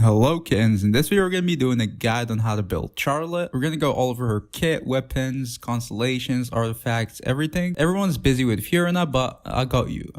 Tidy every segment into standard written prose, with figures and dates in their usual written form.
Hello kittens, in this video we're going to be doing a guide on how to build Charlotte. We're going to go all over her kit, weapons, constellations, artifacts, everything. Everyone's busy with Fiorina, but I got you.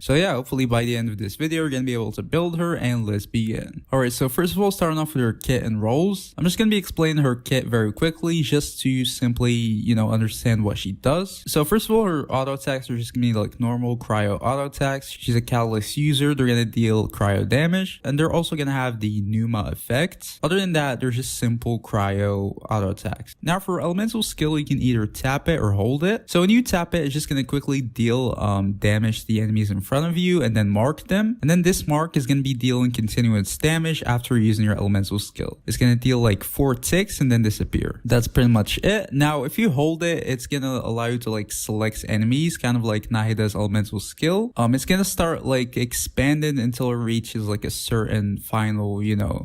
So yeah, hopefully by the end of this video we're going to be able to build her, and let's begin. Alright, so first of all, starting off with her kit and roles. I'm just going to be explaining her kit very quickly just to simply, understand what she does. So first of all, her auto attacks are just going to be like normal cryo auto attacks. She's a catalyst user. They're going to deal cryo damage, and they're also going to have the Pneuma effect. Other than that, they're just simple cryo auto attacks. Now for elemental skill, you can either tap it or hold it. So when you tap it, it's just going to quickly deal damage to the enemies in front of you and then mark them. And then this mark is going to be dealing continuous damage after using your elemental skill. It's going to deal like 4 ticks and then disappear. That's pretty much it. Now if you hold it, it's going to allow you to like select enemies, kind of like Nahida's elemental skill. It's going to start like expanding until it reaches like a certain final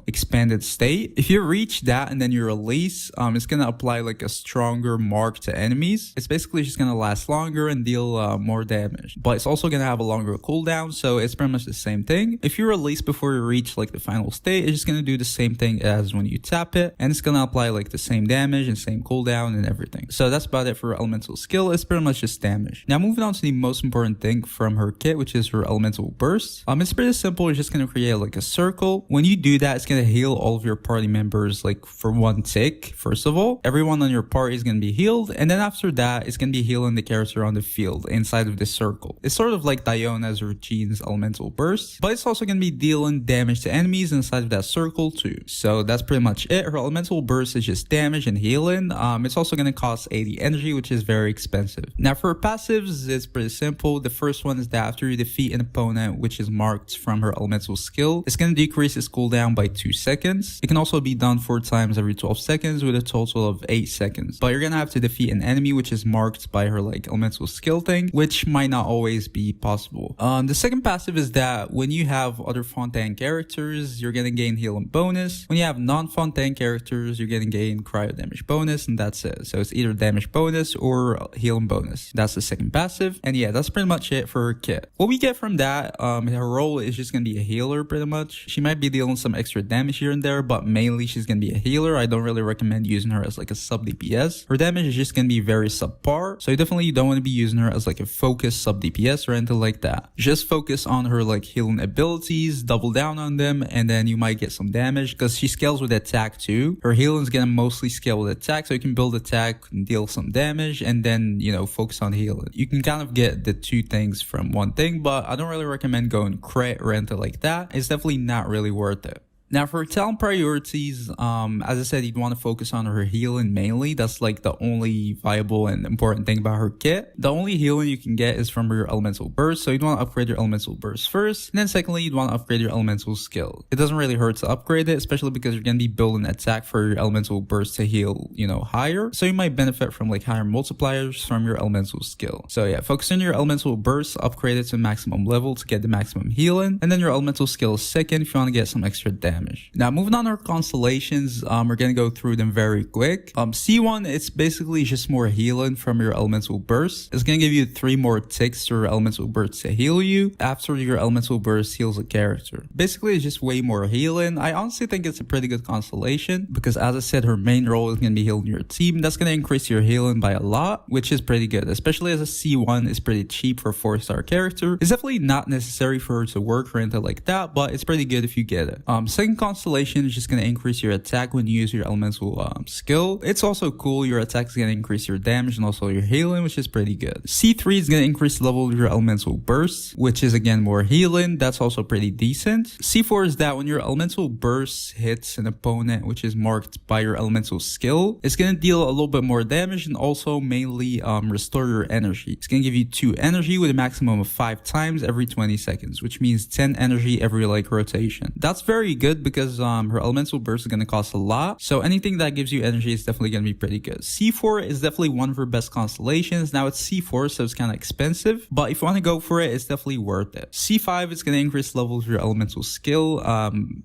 expanded state. If you reach that and then you release, it's gonna apply like a stronger mark to enemies. It's basically just gonna last longer and deal more damage, but it's also gonna have a longer cooldown, so it's pretty much the same thing. If you release before you reach like the final state, it's just gonna do the same thing as when you tap it, and it's gonna apply like the same damage and same cooldown and everything. So that's about it for elemental skill. It's pretty much just damage. Now moving on to the most important thing from her kit, which is her elemental burst. It's pretty simple. It's just gonna create like a circle. When you do that, it's going to heal all of your party members like for 1 tick. First of all, everyone on your party is going to be healed, and then after that, it's going to be healing the character on the field inside of this circle. It's sort of like Diona's or Jean's elemental burst, but it's also going to be dealing damage to enemies inside of that circle too. So that's pretty much it. Her elemental burst is just damage and healing. It's also going to cost 80 energy, which is very expensive. Now for her passives, it's pretty simple. The first one is that after you defeat an opponent which is marked from her elemental skill, it's going to decrease its cooldown by 2 seconds. It can also be done 4 times every 12 seconds with a total of 8 seconds. But you're gonna have to defeat an enemy which is marked by her like elemental skill thing, which might not always be possible. The second passive is that when you have other Fontaine characters, you're gonna gain healing bonus. When you have non-Fontaine characters, you're gonna gain cryo damage bonus, and that's it. So it's either damage bonus or healing bonus. That's the second passive. And yeah, that's pretty much it for her kit. What we get from that, her role is just gonna be a healer pretty much. She might be dealing some extra damage here and there, but mainly she's gonna be a healer. I don't really recommend using her as like a sub DPS. Her damage is just gonna be very subpar, so you definitely don't want to be using her as like a focused sub DPS or anything like that. Just focus on her like healing abilities, double down on them, and then you might get some damage because she scales with attack too. Her healing is gonna mostly scale with attack, so you can build attack and deal some damage and then focus on healing. You can kind of get the two things from one thing, but I don't really recommend going crit or anything like that. It's definitely not really worth it. Now for talent priorities, as I said, you'd want to focus on her healing mainly. That's like the only viable and important thing about her kit. The only healing you can get is from your elemental burst, so you'd want to upgrade your elemental burst first. And then secondly, you'd want to upgrade your elemental skill. It doesn't really hurt to upgrade it, especially because you're going to be building attack for your elemental burst to heal, higher. So you might benefit from like higher multipliers from your elemental skill. So yeah, focus on your elemental burst, upgrade it to maximum level to get the maximum healing. And then your elemental skill is second if you want to get some extra damage. Now moving on to our constellations, we're gonna go through them very quick. C1, it's basically just more healing from your elemental burst. It's gonna give you 3 more ticks to your elemental burst to heal you after your elemental burst heals a character. Basically, it's just way more healing. I honestly think it's a pretty good constellation because, as I said, her main role is gonna be healing your team. That's gonna increase your healing by a lot, which is pretty good, especially as a C1 is pretty cheap for a 4-star character. It's definitely not necessary for her to work or anything like that, but it's pretty good if you get it. Second constellation is just going to increase your attack when you use your elemental skill. It's also cool. Your attack is going to increase your damage and also your healing, which is pretty good. C3 is going to increase the level of your elemental burst, which is again more healing. That's also pretty decent. C4 is that when your elemental burst hits an opponent which is marked by your elemental skill, it's going to deal a little bit more damage and also mainly restore your energy. It's going to give you 2 energy with a maximum of 5 times every 20 seconds, which means 10 energy every like rotation. That's very good because her elemental burst is going to cost a lot, so anything that gives you energy is definitely going to be pretty good. C4 is definitely one of her best constellations. Now it's C4, so it's kind of expensive, but if you want to go for it, it's definitely worth it. C5 is going to increase levels of your elemental skill.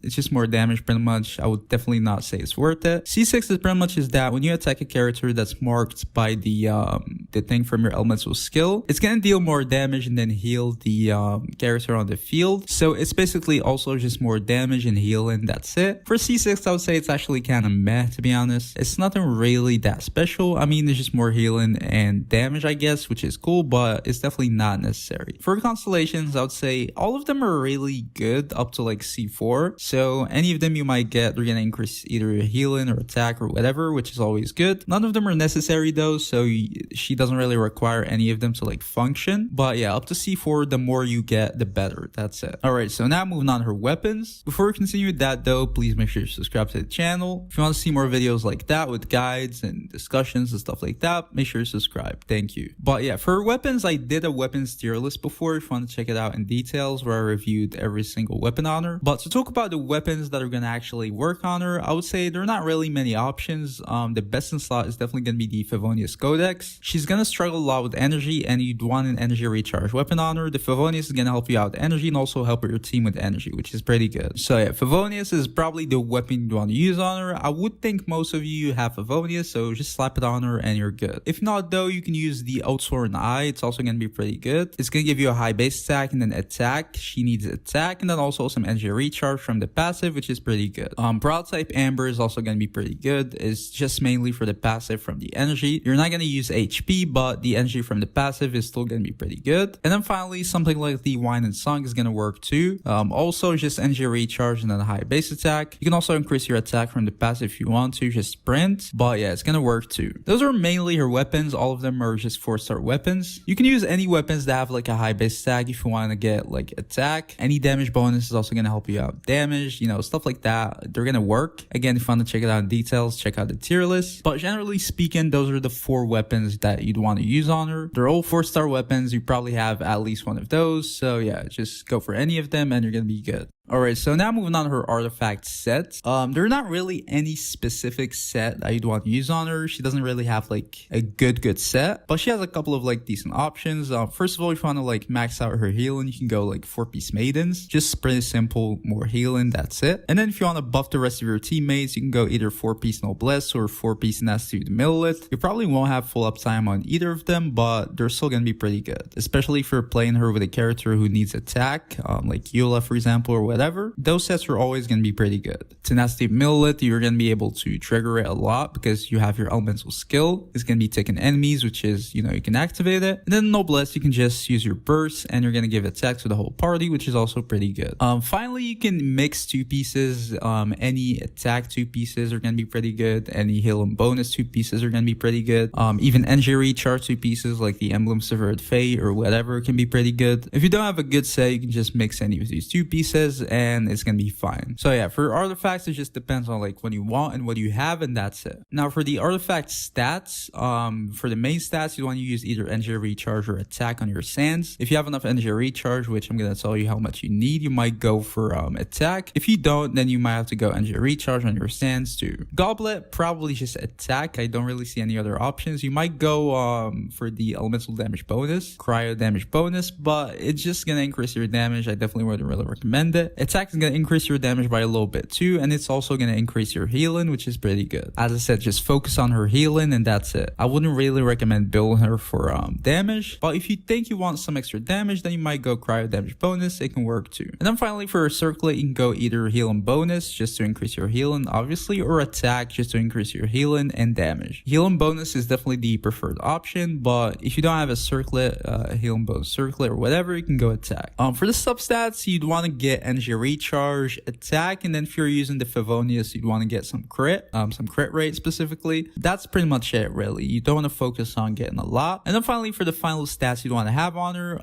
It's just more damage pretty much. I would definitely not say it's worth it. C6 is pretty much is that when you attack a character that's marked by the thing from your elemental skill, it's going to deal more damage and then heal the character on the field. So it's basically also just more damage and healing healing, that's it. For C6, I would say it's actually kind of meh, to be honest. It's nothing really that special. I mean, there's just more healing and damage, I guess, which is cool, but it's definitely not necessary. For Constellations, I would say all of them are really good up to like C4. So any of them you might get, they're gonna increase either your healing or attack or whatever, which is always good. None of them are necessary though, so she doesn't really require any of them to like function. But yeah, up to C4, the more you get, the better. That's it. Alright, so now moving on to her weapons. Before we continue with that though, please make sure you subscribe to the channel. If you want to see more videos like that with guides and discussions and stuff like that, make sure you subscribe. Thank you. But yeah, for weapons, I did a weapons tier list before if you want to check it out in details, where I reviewed every single weapon on her. But to talk about the weapons that are going to actually work on her, I would say there are not really many options. The best in slot is definitely going to be the Favonius Codex. She's going to struggle a lot with energy, and you'd want an energy recharge weapon on her. The Favonius is going to help you out with energy and also help your team with energy, which is pretty good. So yeah, Favonius is probably the weapon you'd want to use on her. I would think most of you have Favonius, so just slap it on her and you're good. If not though, you can use the Outsoaring Eye. It's also going to be pretty good. It's going to give you a high base attack and then attack. She needs attack and then also some energy recharge from the passive, which is pretty good. Broad type Amber is also going to be pretty good. It's just mainly for the passive from the energy. You're not going to use HP, but the energy from the passive is still going to be pretty good. And then finally, something like the Wine and Song is going to work too. Also just energy recharge and then a high base attack. You can also increase your attack from the passive if you want to, just sprint. But yeah, it's going to work too. Those are mainly her weapons. All of them are just 4-star weapons. You can use any weapons that have like a high base attack if you want to get like attack. Any damage bonus is also going to help you out damage, you know, stuff like that. They're going to work. Again, if you want to check it out in details, check out the tier list. But generally speaking, those are the 4 weapons that you'd want to use on her. They're all 4-star weapons. You probably have at least one of those. So yeah, just go for any of them and you're going to be good. Alright, so now moving on to her artifact set. There are not really any specific set that you'd want to use on her. She doesn't really have like a good set, but she has a couple of like decent options. First of all, if you want to like max out her healing, you can go like 4-piece maidens. Just pretty simple, more healing, that's it. And then if you want to buff the rest of your teammates, you can go either 4-piece noblesse or 4-piece nasty to Millilith. You probably won't have full uptime on either of them, but they're still gonna be pretty good, especially if you're playing her with a character who needs attack, like Eula for example, or whatever. Those sets are always going to be pretty good. Tenacity Millilith, you're going to be able to trigger it a lot because you have your elemental skill. It's going to be taking enemies, which is, you know, you can activate it. And then Noblesse, you can just use your burst and you're going to give attack to the whole party, which is also pretty good. Finally, you can mix 2 pieces. Any attack 2 pieces are going to be pretty good. Any heal and bonus 2 pieces are going to be pretty good. Even energy recharge 2 pieces like the Emblem Severed Fate or whatever can be pretty good. If you don't have a good set, you can just mix any of these 2 pieces and it's gonna be fine. So yeah, for artifacts, it just depends on like what you want and what you have, and that's it. Now for the artifact stats, for the main stats, you want to use either energy recharge or attack on your sands. If you have enough energy recharge, which I'm gonna tell you how much you need, you might go for attack. If you don't, then you might have to go energy recharge on your sands too. Goblet, probably just attack. I don't really see any other options. You might go for the elemental damage bonus, cryo damage bonus, but it's just gonna increase your damage. I definitely wouldn't really recommend it. Attack is going to increase your damage by a little bit too, and it's also going to increase your healing, which is pretty good. As I said, just focus on her healing and that's it. I wouldn't really recommend building her for damage, but if you think you want some extra damage, then you might go cryo damage bonus. It can work too. And then finally for her circlet, you can go either healing bonus just to increase your healing obviously, or attack just to increase your healing and damage. Healing bonus is definitely the preferred option, but if you don't have a circlet, healing bonus circlet or whatever, you can go attack. For the substats, you'd want to get energy recharge, attack, and then if you're using the Favonius, you'd want to get some crit rate specifically. That's pretty much it really. You don't want to focus on getting a lot. And then finally for the final stats you'd want to have on her,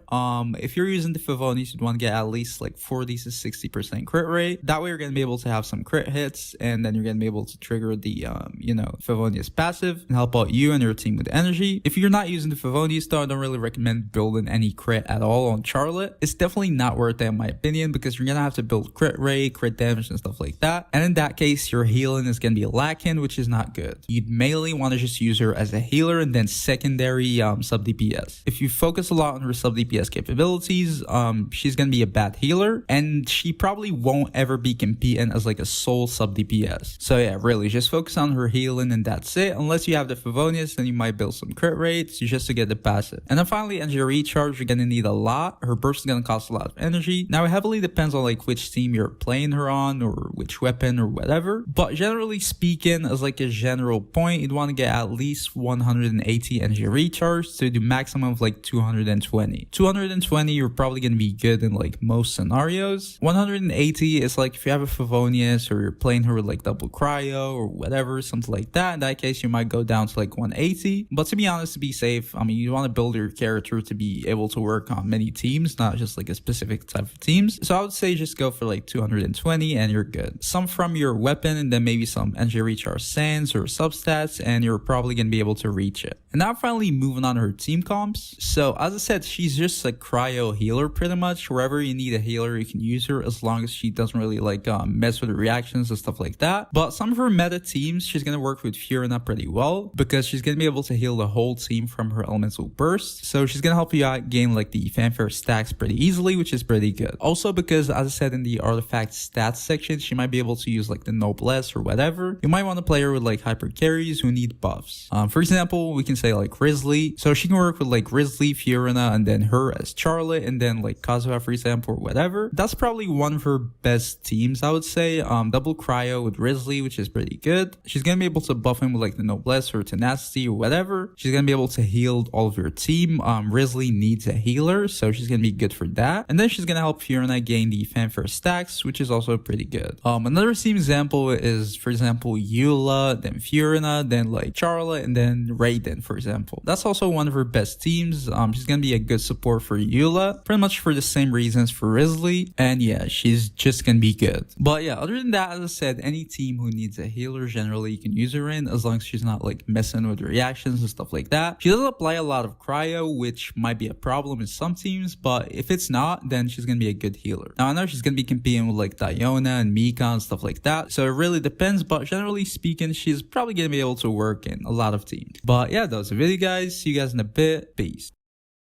if you're using the Favonius, you'd want to get at least like 40 to 60% crit rate. That way you're going to be able to have some crit hits, and then you're going to be able to trigger the you know, Favonius passive and help out you and your team with energy. If you're not using the Favonius though, I don't really recommend building any crit at all on Charlotte. It's definitely not worth it in my opinion, because you're going to have to build crit rate, crit damage and stuff like that, and in that case your healing is going to be lacking, which is not good. You'd mainly want to just use her as a healer and then secondary sub DPS. If you focus a lot on her sub DPS capabilities, she's going to be a bad healer, and she probably won't ever be competing as like a sole sub DPS. So yeah, really just focus on her healing and that's it. Unless you have the Favonius, then you might build some crit rates just to get the passive. And then finally energy recharge, you're going to need a lot. Her burst is going to cost a lot of energy. Now it heavily depends on like like which team you're playing her on or which weapon or whatever. But generally speaking, as like a general point, you'd want to get at least 180 energy recharge to do maximum of like 220. 220, you're probably going to be good in like most scenarios. 180 is like if you have a Favonius or you're playing her with like double cryo or whatever, something like that. In that case, you might go down to like 180. But to be honest, to be safe, I mean, you want to build your character to be able to work on many teams, not just like a specific type of teams. So I would say just go for like 220 and you're good. Some from your weapon and then maybe some energy recharge sands or substats, and you're probably going to be able to reach it. And now finally moving on to her team comps. So as I said, she's just a cryo healer pretty much. Wherever you need a healer, you can use her as long as she doesn't really like mess with the reactions and stuff like that. But some of her meta teams, she's going to work with Fiorina pretty well because she's going to be able to heal the whole team from her elemental burst. So she's going to help you out gain like the fanfare stacks pretty easily, which is pretty good. Also because as I said in the artifact stats section, she might be able to use like the noblesse or whatever. You might want to play her with like hyper carries who need buffs. For example, we can say like Grizzly. So she can work with like Grizzly, Fiorina, and then her as Charlotte, and then like Kazuha for example or whatever. That's probably one of her best teams, I would say. Double cryo with Grizzly, which is pretty good. She's gonna be able to buff him with like the noblesse or tenacity or whatever. She's gonna be able to heal all of your team. Grizzly needs a healer, so she's gonna be good for that. And then she's gonna help Fiorina gain the fanfare stacks, which is also pretty good. Another team example is, for example, Eula, then Fiorina, then like Charlotte, and then Raiden, for example. That's also one of her best teams. She's gonna be a good support for Eula, pretty much for the same reasons for Grizzly. And yeah, she's just gonna be good. But yeah, other than that, as I said, any team who needs a healer, generally you can use her in, as long as she's not like messing with reactions and stuff like that. She does apply a lot of cryo, which might be a problem in some teams, but if it's not, then she's gonna be a good healer. Now I know she's gonna be competing with like Diona and Mika and stuff like that, so it really depends, but generally speaking, she's probably gonna be able to work in a lot of teams. But yeah, that was the video, guys. See you guys in a bit. Peace.